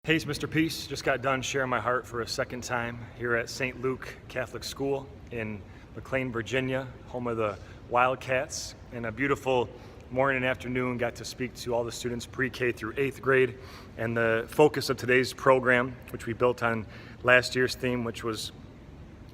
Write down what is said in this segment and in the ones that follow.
Hey, it's Mr. Peace. Just got done sharing my heart for a second time here at St. Luke Catholic School in McLean, Virginia, home of the Wildcats. And a beautiful morning and afternoon, got to speak to all the students pre-K through 8th grade. And the focus of today's program, which we built on last year's theme, which was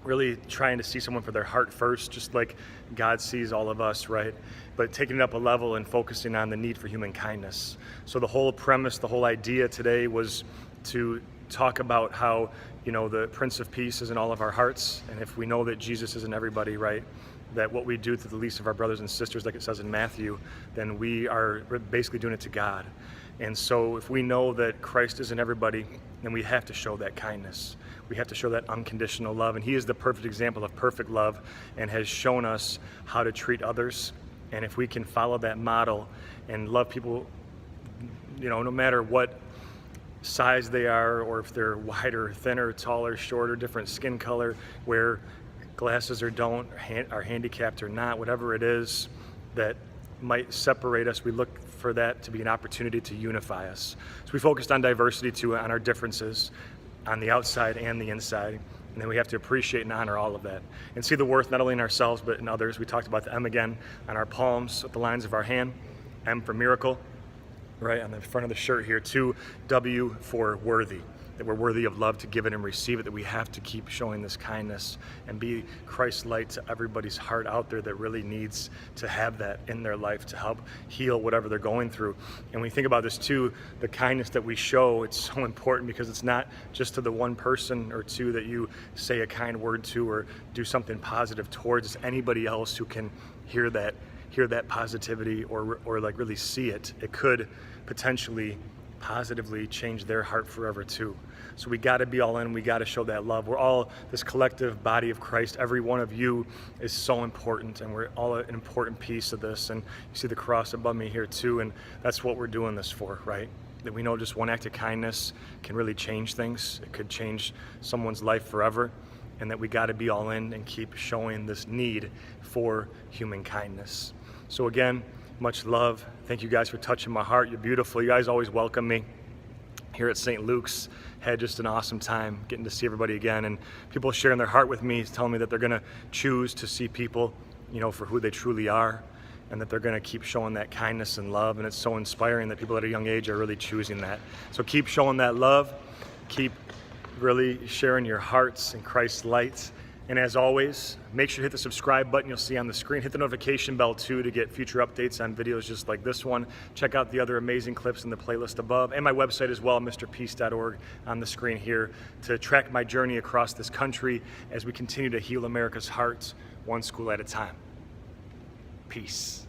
really trying to see someone for their heart first, just like God sees all of us, right? But taking it up a level and focusing on the need for human kindness. So the whole premise, the whole idea today was to talk about how, the Prince of Peace is in all of our hearts. And if we know that Jesus is in everybody, right, that what we do to the least of our brothers and sisters, like it says in Matthew, then we're basically doing it to God. And so if we know that Christ is in everybody, then we have to show that kindness. We have to show that unconditional love. And he is the perfect example of perfect love and has shown us how to treat others. And if we can follow that model and love people, no matter what size they are, or if they're wider, thinner, taller, shorter, different skin color, wear glasses or don't, are handicapped or not, whatever it is that might separate us, we look for that to be an opportunity to unify us. So we focused on diversity too, on our differences, on the outside and the inside. And then we have to appreciate and honor all of that and see the worth not only in ourselves but in others. We talked about the M again on our palms, at the lines of our hand. M for miracle, right on the front of the shirt here. 2, W for worthy, that we're worthy of love to give it and receive it, that we have to keep showing this kindness and be Christ's light to everybody's heart out there that really needs to have that in their life to help heal whatever they're going through. And when we think about this too, the kindness that we show, it's so important because it's not just to the one person or two that you say a kind word to or do something positive towards. It's anybody else who can hear that positivity or like really see it. It could potentially positively change their heart forever too. So we got to be all in. We got to show that love. We're all this collective body of Christ. Every one of you is so important, and we're all an important piece of this. And you see the cross above me here too, and that's what we're doing this for, right? That we know just one act of kindness can really change things. It could change someone's life forever, and that we got to be all in and keep showing this need for human kindness. So again, much love. Thank you guys for touching my heart. You're beautiful. You guys always welcome me here at St. Luke's. Had just an awesome time getting to see everybody again, and people sharing their heart with me, telling me that they're going to choose to see people, for who they truly are, and that they're going to keep showing that kindness and love. And it's so inspiring that people at a young age are really choosing that. So keep showing that love. Keep really sharing your hearts in Christ's light. And as always, make sure to hit the subscribe button you'll see on the screen. Hit the notification bell too to get future updates on videos just like this one. Check out the other amazing clips in the playlist above, and my website as well, mrpeace.org, on the screen here, to track my journey across this country as we continue to heal America's hearts one school at a time. Peace.